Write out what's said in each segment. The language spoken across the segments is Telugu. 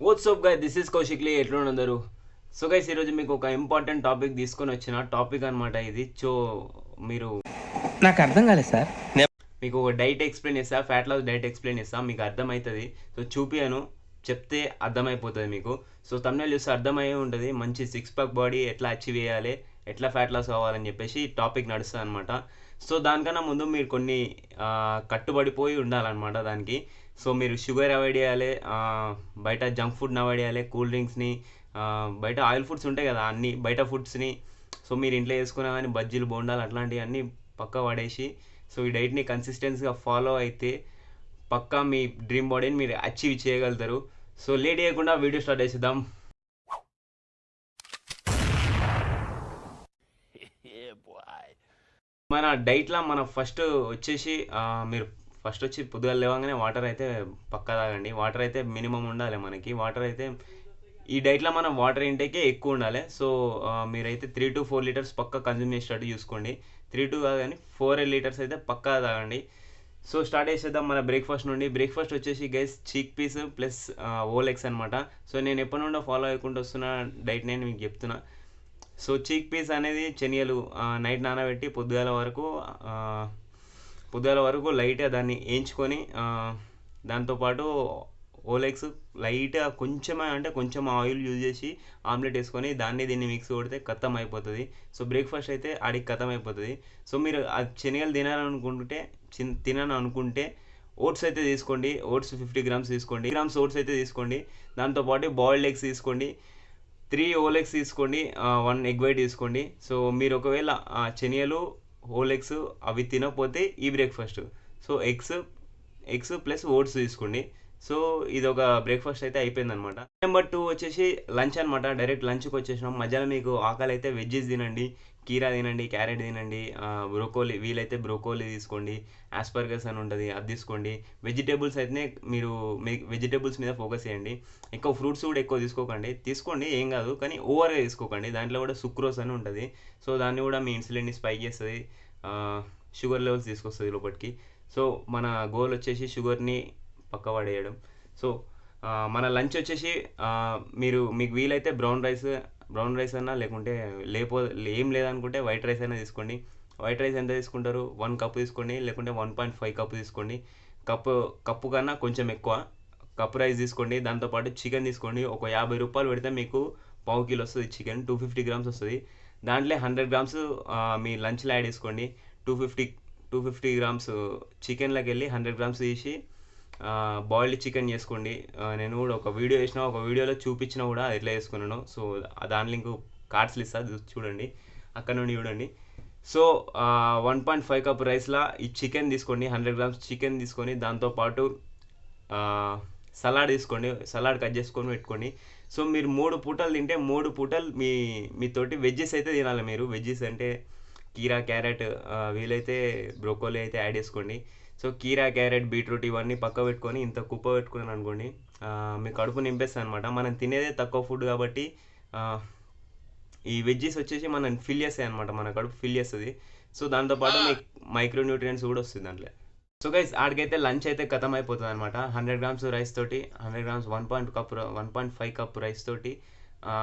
వాట్సాప్ గైస్, దిస్ ఇస్ కౌశిక్లీ. ఎట్లున్నారు? సో గైస్, ఈరోజు మీకు ఒక ఇంపార్టెంట్ టాపిక్ తీసుకొని వచ్చిన టాపిక్ అనమాట ఇది. మీరు నాకు అర్థం కాలేదు సార్. మీకు ఒక డైట్ ఎక్స్ప్లెయిన్ చేస్తా, ఫ్యాట్ లాస్ డైట్ ఎక్స్ప్లెయిన్ చేస్తా, మీకు అర్థమవుతుంది. సో చూపియాను, చెప్తే అర్థమైపోతుంది మీకు. సో తమ్నేల్ చూస్తే అర్థమయ్యే ఉంటుంది. మంచి సిక్స్ ప్యాక్ బాడీ ఎట్లా అచీవ్ చేయాలి, ఎట్లా ఫ్యాట్ లాస్ అవ్వాలని చెప్పేసి టాపిక్ నడుస్తుంది అనమాట. సో దానికన్నా ముందు మీరు కొన్ని కట్టుబడిపోయి ఉండాలన్నమాట దానికి. సో మీరు షుగర్ అవాయిడ్ చేయాలి, బయట జంక్ ఫుడ్ని అవాయిడ్ చేయాలి, కూల్ డ్రింక్స్ని, బయట ఆయిల్ ఫుడ్స్ ఉంటాయి కదా, అన్ని బయట ఫుడ్స్ని. సో మీరు ఇంట్లో చేసుకున్నా కానీ బజ్జీలు, బోండాలు అట్లాంటివి అన్నీ పక్క పడేసి, సో ఈ డైట్ని కన్సిస్టెన్సీగా ఫాలో అయితే పక్కా మీ డ్రీమ్ బాడీని మీరు అచీవ్ చేయగలుగుతారు. సో లేట్ చేయకుండా వీడియో స్టార్ట్ చేసేద్దాం. మన డైట్లో మన ఫస్ట్ వచ్చేసి మీరు ఫస్ట్ వచ్చి పొద్దుగా లేవగానే వాటర్ అయితే పక్కా తాగండి. వాటర్ అయితే మినిమం ఉండాలి మనకి. వాటర్ అయితే ఈ డైట్లో మనం వాటర్ ఇంటేకే ఎక్కువ ఉండాలి. సో మీరైతే 3 to 4 లీటర్స్ పక్కా కన్జ్యూమ్ చేసేటట్టు చూసుకోండి. 3 to కాదు కానీ 4 లీటర్స్ అయితే పక్కా తాగండి. సో స్టార్ట్ చేసేద్దాం మన బ్రేక్ఫాస్ట్ నుండి. బ్రేక్ఫాస్ట్ వచ్చేసి guys chickpeas plus whole eggs అనమాట. సో నేను ఎప్పటి నుండో ఫాలో అయ్యకుండా వస్తున్న డైట్ నేను మీకు చెప్తున్నా. సో చీక్ పీస్ అనేది శనగలు నైట్ నానబెట్టి పొద్దుగాల వరకు లైట్గా దాన్ని వేయించుకొని, దాంతోపాటు ఓలెక్స్ లైట్గా కొంచెం ఆయిల్ యూజ్ చేసి ఆమ్లెట్ వేసుకొని దీన్ని మిక్స్ కొడితే ఖతం అయిపోతుంది. సో బ్రేక్ఫాస్ట్ అయితే ఆడికి ఖతం అయిపోతుంది. సో మీరు ఆ శనగలు తినాలని అనుకుంటే ఓట్స్ అయితే తీసుకోండి. ఓట్స్ 50 గ్రామ్స్ తీసుకోండి. ఓట్స్ అయితే తీసుకోండి. దాంతోపాటు బాయిల్డ్ ఎగ్స్ తీసుకోండి. 3 ఓలెగ్స్ తీసుకోండి. 1 ఎగ్ వైట్ తీసుకోండి. సో మీరు ఒకవేళ శనగలు, ఓలెగ్స్ అవి తినకపోతే ఈ breakfast, so eggs plus oats తీసుకోండి. సో ఇది ఒక బ్రేక్ఫాస్ట్ అయితే అయిపోయిందనమాట. నెంబర్ 2 వచ్చేసి లంచ్ అనమాట. డైరెక్ట్ లంచ్కి వచ్చేసినాం. మధ్యాహ్నం మీకు ఆకలి అయితే వెజ్జెస్ తినండి, కీరా తినండి, క్యారెట్ తినండి, బ్రోకోలీ, వీలైతే బ్రోకోలీ తీసుకోండి, ఆస్పర్గస్ అని ఉంటుంది, అది తీసుకోండి. వెజిటేబుల్స్ అయితే మీరు వెజిటేబుల్స్ మీద ఫోకస్ చేయండి. ఎక్కువ ఫ్రూట్స్ కూడా ఎక్కువ తీసుకోండి ఏం కాదు, కానీ ఓవర్గా తీసుకోకండి. దాంట్లో కూడా సుక్రోస్ అని ఉంటుంది. సో దాన్ని కూడా మీ ఇన్సులిన్ని స్పైక్ చేస్తుంది, షుగర్ లెవెల్స్ తీసుకొస్తుంది లోపలికి. సో మన గోల్ వచ్చేసి షుగర్ని పక్క పడేయడం. సో మన లంచ్ వచ్చేసి మీకు వీలైతే బ్రౌన్ రైస్ అన్నా, లేకుంటే ఏం లేదనుకుంటే వైట్ రైస్ అయినా తీసుకోండి. వైట్ రైస్ ఎంత తీసుకుంటారు? 1 కప్పు తీసుకోండి, లేకుంటే 1.5 కప్పు తీసుకోండి. కప్పు కన్నా కొంచెం ఎక్కువ కప్పు రైస్ తీసుకోండి. దాంతోపాటు చికెన్ తీసుకోండి. ఒక 50 రూపాయలు పెడితే మీకు పావు కిలో వస్తుంది చికెన్, 250 గ్రామ్స్ వస్తుంది. దాంట్లో 100 గ్రామ్స్ మీ లంచ్లో యాడ్ చేసుకోండి. 250 గ్రామ్స్ చికెన్లోకి వెళ్ళి 100 గ్రామ్స్ తీసి బాయిల్డ్ చికెన్ చేసుకోండి. నేను కూడా ఒక వీడియో చేసిన, ఒక వీడియోలో చూపించిన కూడా ఎట్లా చేసుకున్నాను. సో దాని లింక్ కార్డ్స్లు ఇస్తా, చూడండి, అక్కడ నుండి చూడండి. సో 1.5 కప్ రైస్లా ఈ చికెన్ తీసుకోండి. 100 గ్రామ్స్ చికెన్ తీసుకొని దాంతోపాటు సలాడ్ తీసుకోండి. సలాడ్ కట్ చేసుకొని పెట్టుకోండి. సో మీరు 3 పూటలు తింటే 3 పూటలు మీతోటి వెజ్జెస్ అయితే తినాలి. మీరు వెజ్జెస్ అంటే కీరా, క్యారెట్, వీలైతే బ్రోకోలీ అయితే యాడ్ చేసుకోండి. సో కీరా, క్యారెట్, బీట్రూట్ ఇవన్నీ పక్క పెట్టుకొని ఇంత కుప్ప పెట్టుకున్నాను అనుకోండి, మీ కడుపు నింపేస్తుంది అనమాట. మనం తినేదే తక్కువ ఫుడ్ కాబట్టి ఈ వెజ్జెస్ వచ్చేసి మనం ఫిల్ చేస్తాయి అనమాట, మన కడుపు ఫిల్ చేస్తుంది. సో దాంతోపాటు మీకు మైక్రో న్యూట్రియంట్స్ కూడా వస్తుంది దాంట్లో. సో గైస్, ఆడికైతే లంచ్ అయితే ఖతం అయిపోతుంది అనమాట. 100 గ్రామ్స్ రైస్ తోటి, 100 గ్రామ్స్ 1.5 కప్ రైస్ తోటి,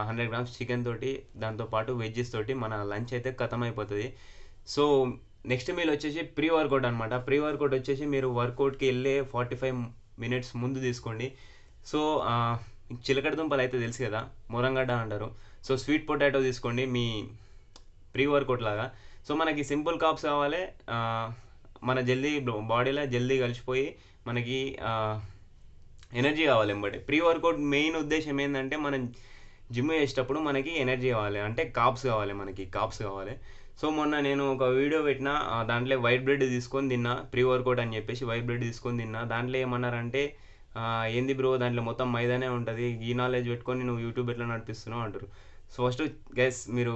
100 గ్రామ్స్ చికెన్ తోటి, దాంతోపాటు వెజ్జెస్ తోటి మన లంచ్ అయితే ఖతం అయిపోతుంది. సో నెక్స్ట్ మీల్ వచ్చేసి ప్రీ వర్కౌట్ అనమాట. ప్రీ వర్కౌట్ వచ్చేసి మీరు వర్కౌట్కి వెళ్ళే 45 మినిట్స్ ముందు తీసుకోండి. సో చిలకడ దుంపలు అయితే తెలుసు కదా, మొరంగడ్డ అంటారు. సో స్వీట్ పొటాటో తీసుకోండి మీ ప్రీ వర్కౌట్ లాగా. సో మనకి సింపుల్ కాప్స్ కావాలి, మన బాడీలో జల్దీ కలిసిపోయి మనకి ఎనర్జీ కావాలి వెంబడి. ప్రీ వర్కౌట్ మెయిన్ ఉద్దేశం ఏంటంటే మనం జిమ్ చేసేటప్పుడు మనకి ఎనర్జీ కావాలి, అంటే కాప్స్ కావాలి. సో మొన్న నేను ఒక వీడియో పెట్టిన, దాంట్లో వైట్ బ్రెడ్ తీసుకొని తిన్నా, ప్రీ వర్కౌట్ అని చెప్పేసి వైట్ బ్రెడ్ తీసుకొని తిన్నా. దాంట్లో ఏమన్నారంటే, ఏంది బ్రో దాంట్లో మొత్తం మైదానే ఉంటుంది, ఈ నాలెడ్జ్ పెట్టుకొని నువ్వు యూట్యూబ్ ఎట్లా నడిపిస్తున్నావు అంటారు. సో ఫస్ట్ గైస్, మీరు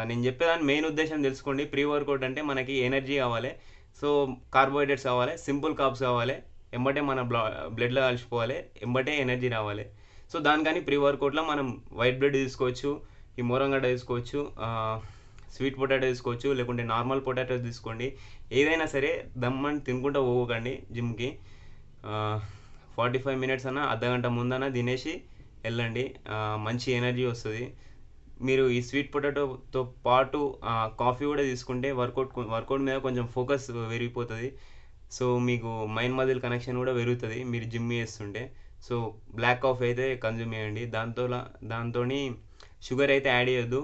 నేను చెప్పేదాని మెయిన్ ఉద్దేశం తెలుసుకోండి. ప్రీ వర్కౌట్ అంటే మనకి ఎనర్జీ కావాలి, సో కార్బోహైడ్రేట్స్ కావాలి, సింపుల్ కార్బ్స్ కావాలి, ఎంబటే మన బ్లడ్లో కలిసిపోవాలి, ఎంబటే ఎనర్జీ రావాలి. సో దానికని ప్రీ వర్కౌట్లో మనం వైట్ బ్రెడ్ తీసుకోవచ్చు, ఈ మొరంగడ్డ తీసుకోవచ్చు, స్వీట్ పొటాటో తీసుకోవచ్చు, లేకుంటే నార్మల్ పొటాటో తీసుకోండి. ఏదైనా సరే దమ్మని తినుకుంటూ పోకండి జిమ్కి. 45 మినిట్స్ అన్నా అర్ధగంట ముందన్నా తినేసి వెళ్ళండి. మంచి ఎనర్జీ వస్తుంది. మీరు ఈ స్వీట్ పొటాటోతో పాటు కాఫీ కూడా తీసుకుంటే వర్కౌట్ మీద కొంచెం ఫోకస్ పెరిగిపోతుంది. సో మీకు మైండ్ మజిల్ కనెక్షన్ కూడా పెరుగుతుంది మీరు జిమ్ చేస్తుంటే. సో బ్లాక్ కాఫీ అయితే కన్జ్యూమ్ చేయండి. దాంతో షుగర్ అయితే యాడ్ చేయొద్దు.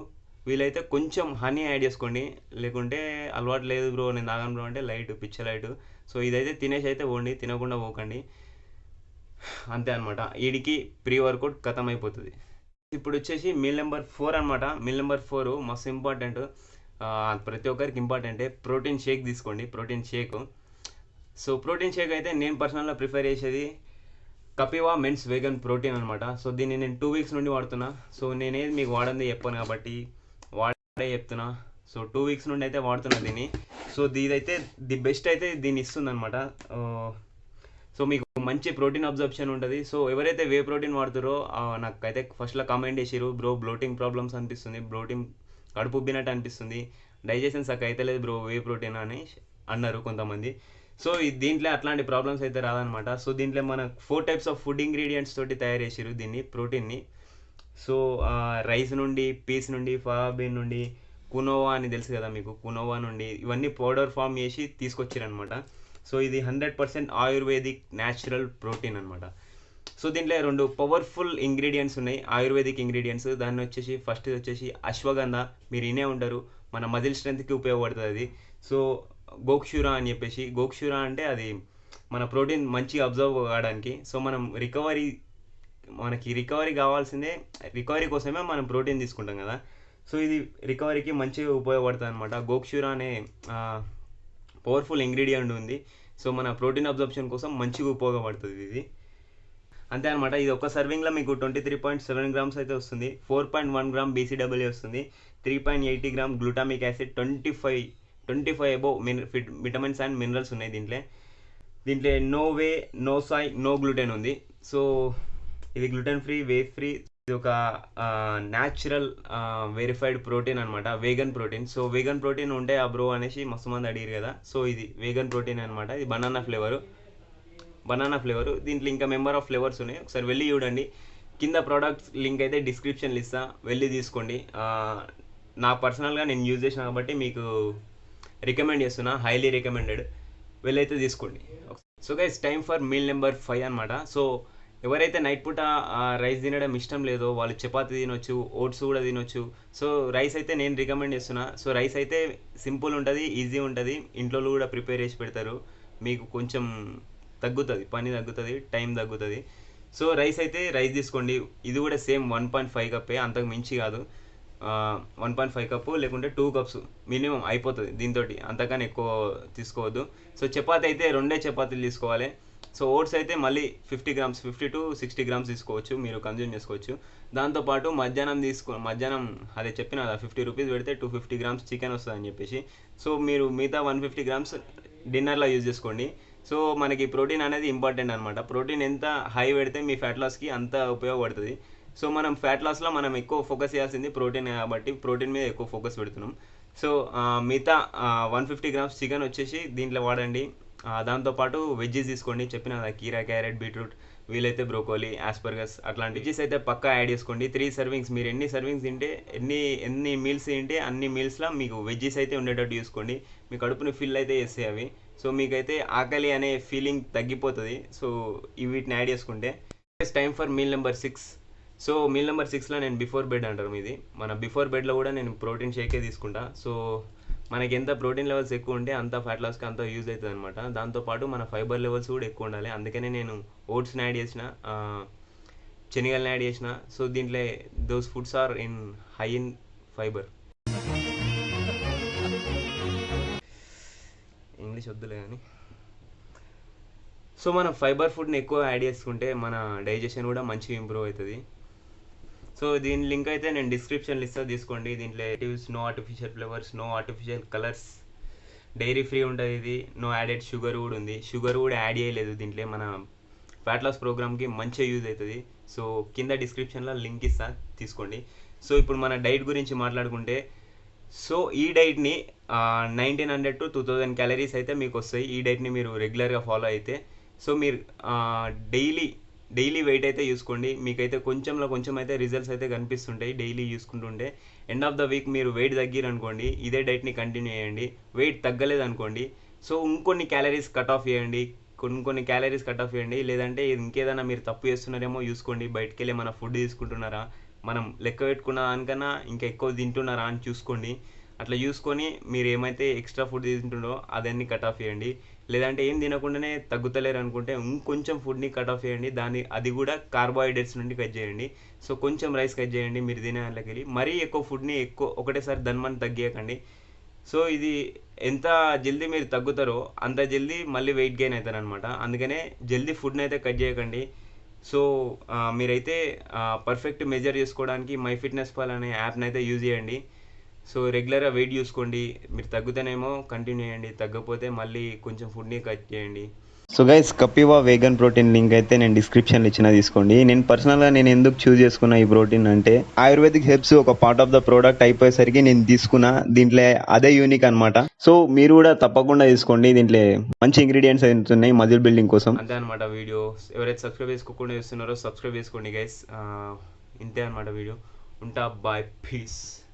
వీలైతే కొంచెం హనీ యాడ్ చేసుకోండి. లేకుంటే అలవాటు లేదు బ్రో నేను తాగను బ్రో అంటే పిచ్చ లైట్. సో ఇదైతే తినేసి అయితే పోండి, తినకుండా పోకండి. అంతే అనమాట. వీడికి ప్రీ వర్కౌట్ ఖతం అయిపోతుంది. ఇప్పుడు వచ్చేసి మీల్ నెంబర్ 4 అనమాట. మీల్ నెంబర్ 4 మస్తు ఇంపార్టెంట్. ప్రతి ఒక్కరికి ఇంపార్టెంటే. ప్రోటీన్ షేక్ తీసుకోండి, protein shake. So protein shake అయితే నేను పర్సనల్గా ప్రిఫర్ చేసేది కపివా మెన్స్ వేగన్ ప్రోటీన్ అనమాట. సో దీన్ని నేను 2 వీక్స్ నుండి వాడుతున్నా. సో నేనేది మీకు వాడింది చెప్పాను కాబట్టి వాడే చెప్తున్నా. సో 2 వీక్స్ నుండి అయితే వాడుతున్నా దీన్ని. సో ఇదైతే ది బెస్ట్ అయితే దీన్ని ఇస్తుంది అనమాట. సో మీకు మంచి ప్రోటీన్ అబ్జర్ప్షన్ ఉంటుంది. సో ఎవరైతే వే ప్రోటీన్ వాడుతారో నాకైతే ఫస్ట్లో కామెంట్ చేసిరు, బ్రో బ్లోటింగ్ ప్రాబ్లమ్స్ అనిపిస్తుంది, కడుపు ఉబ్బినట్టు అనిపిస్తుంది, డైజెషన్ సక్క అయితే లేదు బ్రో వే ప్రోటీన్ అని అన్నారు కొంతమంది. సో దీంట్లో అట్లాంటి ప్రాబ్లమ్స్ అయితే రాదనమాట. సో దీంట్లో మన 4 టైప్స్ ఆఫ్ ఫుడ్ ఇంగ్రీడియంట్స్ తోటి తయారు చేసిరు దీన్ని ప్రోటీన్ని. సో రైస్ నుండి, పీస్ నుండి, ఫాబీన్ నుండి, కునోవా అని తెలుసు కదా మీకు, కునోవా నుండి ఇవన్నీ పౌడర్ ఫామ్ చేసి తీసుకొచ్చారనమాట. సో ఇది 100% ఆయుర్వేదిక్ న్యాచురల్ ప్రోటీన్ అనమాట. సో దీంట్లో 2 పవర్ఫుల్ ఇంగ్రీడియంట్స్ ఉన్నాయి, ఆయుర్వేదిక్ ఇంగ్రీడియంట్స్. దాన్ని వచ్చేసి ఫస్ట్ వచ్చేసి అశ్వగంధ, మీరు వినే ఉంటారు, మన మజిల్ స్ట్రెంత్కి ఉపయోగపడుతుంది అది. సో గోక్షూరా అని చెప్పేసి, గోక్షూరా అంటే అది మన ప్రోటీన్ మంచిగా అబ్జర్వ్ కావడానికి. సో మనకి రికవరీ కావాల్సిందే, రికవరీ కోసమే మనం ప్రోటీన్ తీసుకుంటాం కదా. సో ఇది రికవరీకి మంచిగా ఉపయోగపడుతుంది అనమాట. గోక్షూరా అనే పవర్ఫుల్ ఇంగ్రీడియంట్ ఉంది. సో మన ప్రోటీన్ అబ్జర్ప్షన్ కోసం మంచిగా ఉపయోగపడుతుంది ఇది. అంతే అనమాట. ఇది ఒక సర్వింగ్లో మీకు 23.7 గ్రామ్స్ అయితే వస్తుంది. 4.1 గ్రామ్ BCAA వస్తుంది. 3.80 gram glutamic acid, 25 above vitamins and minerals ఉన్నాయి దీంట్లో no whey, no soy, no gluten ఉంది. సో ఇది గ్లూటెన్ ఫ్రీ, వే ఫ్రీ. ఇది ఒక న్యాచురల్ వెరిఫైడ్ ప్రోటీన్ అనమాట, vegan protein. So vegan protein ఉంటే ఆ బ్రో అనేసి మస్తు మంది అడిగారు కదా. సో ఇది వేగన్ ప్రోటీన్ అనమాట. ఇది బనానా ఫ్లేవరు. దీంట్లో ఇంకా మెంబర్ ఆఫ్ ఫ్లేవర్స్ ఉన్నాయి, ఒకసారి వెళ్ళి చూడండి. కింద ప్రోడక్ట్స్ లింక్ అయితే డిస్క్రిప్షన్లో ఇస్తా, వెళ్ళి తీసుకోండి. నా పర్సనల్గా నేను యూజ్ చేసిన కాబట్టి మీకు రికమెండ్ చేస్తున్నా, హైలీ రికమెండెడ్. వెళ్ళైతే తీసుకోండి. So guys time for meal number 5 అనమాట. సో ఎవరైతే నైట్ పూట రైస్ తినడం ఇష్టం లేదో వాళ్ళు చపాతీ తినొచ్చు, ఓట్స్ కూడా తినొచ్చు. సో రైస్ అయితే నేను రికమెండ్ చేస్తున్నా. సో రైస్ అయితే సింపుల్ ఉంటుంది, ఈజీ ఉంటుంది, ఇంట్లో కూడా ప్రిపేర్ చేసి పెడతారు. మీకు కొంచెం పని తగ్గుతుంది, టైం తగ్గుతుంది. సో రైస్ తీసుకోండి. ఇది కూడా సేమ్ 1.5 కప్పే, అంతకు మించి కాదు. 1.5 కప్పు లేకుంటే 2 కప్స్ మినిమం అయిపోతుంది దీంతో, అంతకన్నా ఎక్కువ తీసుకోవద్దు. సో చపాతీ అయితే 2 చపాతీలు తీసుకోవాలి. సో ఓట్స్ అయితే మళ్ళీ 50 to 60 గ్రామ్స్ తీసుకోవచ్చు, మీరు కన్జ్యూమ్ చేసుకోవచ్చు. దాంతోపాటు మధ్యాహ్నం అదే చెప్పిన 50 రూపీస్ పెడితే 250 గ్రామ్స్ చికెన్ వస్తుంది అని చెప్పేసి. సో మీరు మిగతా 150 గ్రామ్స్ డిన్నర్లో యూజ్ చేసుకోండి. సో మనకి ప్రోటీన్ అనేది ఇంపార్టెంట్ అనమాట. ప్రోటీన్ ఎంత హై పెడితే మీ ఫ్యాట్ లాస్కి అంత ఉపయోగపడుతుంది. సో మనం ఫ్యాట్ లాస్లో మనం ఎక్కువ ఫోకస్ చేయాల్సింది ప్రోటీన్ కాబట్టి ప్రోటీన్ మీద ఎక్కువ ఫోకస్ పెడుతున్నాం. సో మిగతా 150 గ్రామ్స్ చికెన్ వచ్చేసి దీంట్లో వాడండి. దాంతోపాటు వెజ్జెస్ తీసుకోండి, చెప్పిన కీరా, క్యారెట్, బీట్రూట్, వీలైతే బ్రోకోలీ, ఆస్పర్గస్ అట్లాంటి వెజ్జెస్ అయితే పక్కా యాడ్ చేసుకోండి. 3 సర్వింగ్స్, మీరు ఎన్ని సర్వింగ్స్ తింటే ఎన్ని మీల్స్ తింటే అన్ని మీల్స్లో మీకు వెజ్జెస్ అయితే ఉండేటట్టు చూసుకోండి. మీ కడుపుని ఫిల్ అయితే చేస్తాయి అవి. సో మీకైతే ఆకలి అనే ఫీలింగ్ తగ్గిపోతుంది. సో వీటిని యాడ్ చేసుకుంటే. Time for meal number 6. So meal number 6లో నేను బిఫోర్ బెడ్ అంటారు మీది, మన బిఫోర్ బెడ్లో కూడా నేను ప్రోటీన్ షేకే తీసుకుంటా. సో మనకి ఎంత ప్రోటీన్ లెవెల్స్ ఎక్కువ ఉంటే అంత ఫ్యాట్ లాస్కి అంత యూజ్ అవుతుంది అనమాట. దాంతోపాటు మన ఫైబర్ లెవెల్స్ కూడా ఎక్కువ ఉండాలి. అందుకనే నేను ఓట్స్ని యాడ్ చేసిన, శనగలను యాడ్ చేసిన. సో దీంట్లో those foods are high in fibre. English వద్దులే కానీ. సో మనం ఫైబర్ ఫుడ్ని ఎక్కువ యాడ్ చేసుకుంటే మన డైజెషన్ కూడా మంచిగా ఇంప్రూవ్ అవుతుంది. సో దీని లింక్ అయితే నేను డిస్క్రిప్షన్లో ఇస్తా, తీసుకోండి. దీంట్లో no artificial flavours, no artificial colours, dairy free ఉంటుంది. ఇది నో యాడెడ్ షుగర్ కూడా ఉంది, షుగర్ కూడా యాడ్ చేయలేదు దీంట్లో. మన ఫ్యాట్ లాస్ ప్రోగ్రామ్కి మంచిగా యూజ్ అవుతుంది. సో కింద డిస్క్రిప్షన్లో లింక్ ఇస్తా, తీసుకోండి. సో ఇప్పుడు మన డైట్ గురించి మాట్లాడుకుంటే, సో ఈ డైట్ని 1900 to 2000 క్యాలరీస్ అయితే మీకు వస్తాయి. ఈ డైట్ని మీరు రెగ్యులర్గా ఫాలో అయితే సో మీరు డైలీ వెయిట్ అయితే చూసుకోండి. మీకైతే కొంచెంలో కొంచెం అయితే రిజల్ట్స్ అయితే కనిపిస్తుంటాయి డైలీ చూసుకుంటుంటే. ఎండ్ ఆఫ్ ద వీక్ మీరు వెయిట్ తగ్గిరనుకోండి, ఇదే డైట్ని కంటిన్యూ చేయండి. వెయిట్ తగ్గలేదు అనుకోండి, సో ఇంకొన్ని క్యాలరీస్ కట్ ఆఫ్ చేయండి. కొన్ని క్యాలరీస్ కట్ ఆఫ్ చేయండి. లేదంటే ఇంకేదైనా మీరు తప్పు చేస్తున్నారేమో చూసుకోండి. బయటకు వెళ్ళి మన ఫుడ్ తీసుకుంటున్నారా, మనం లెక్క పెట్టుకున్న దానికన్నా ఇంకా ఎక్కువ తింటున్నారా అని చూసుకోండి. అట్లా చూసుకొని మీరు ఏమైతే ఎక్స్ట్రా ఫుడ్ తింటుండో అదన్నీ కట్ ఆఫ్ చేయండి. లేదంటే ఏం తినకుండానే తగ్గుతలేరు అనుకుంటే ఇంకొంచెం ఫుడ్ని కట్ ఆఫ్ చేయండి. అది కూడా కార్బోహైడ్రేట్స్ నుండి కట్ చేయండి. సో కొంచెం రైస్ కట్ చేయండి మీరు తినే దాంట్లోకి వెళ్ళి. మరీ ఎక్కువ ఫుడ్ని ఒకటేసారి ధన్మని తగ్గియకండి. సో ఇది ఎంత జల్దీ మీరు తగ్గుతారో అంత జల్దీ మళ్ళీ వెయిట్ గెయిన్ అవుతారు అనమాట. అందుకనే జల్దీ ఫుడ్ని అయితే కట్ చేయకండి. సో మీరైతే పర్ఫెక్ట్ మెజర్ చేసుకోవడానికి మై ఫిట్నెస్ పాల్ అనే యాప్ని అయితే యూజ్ చేయండి. సో రెగ్యులర్గా వెయిట్ చూసుకోండి. మీరు తగ్గుతానేమో కంటిన్యూ చేయండి, తగ్గకపోతే మళ్ళీ కొంచెం ఫుడ్ని కట్ చేయండి. So guys, Kapiva vegan protein link అయితే నేను డిస్క్రిప్షన్లో ఇచ్చిన, తీసుకోండి. నేను పర్సనల్గా ఎందుకు చూస్ చేసుకున్నా ఈ ప్రోటీన్ అంటే, ఆయుర్వేదిక్ హెర్బ్స్ ఒక పార్ట్ ఆఫ్ ద ప్రోడక్ట్ అయిపోయేసరికి నేను తీసుకున్నా. దీంట్లో అదే యూనిక్ అనమాట. సో మీరు కూడా తప్పకుండా తీసుకోండి. దీంట్లో మంచి ఇంగ్రీడియంట్స్ అయితే ఉన్నాయి మజిల్ బిల్డింగ్ కోసం. అంతే అనమాట వీడియో. ఎవరైతే సబ్స్క్రైబ్ చేసుకోకుండా చూస్తున్నారో సబ్స్క్రైబ్ చేసుకోండి గైస్. ఇంతే అనమాట వీడియో. ఉంటా, బాయ్, పీస్.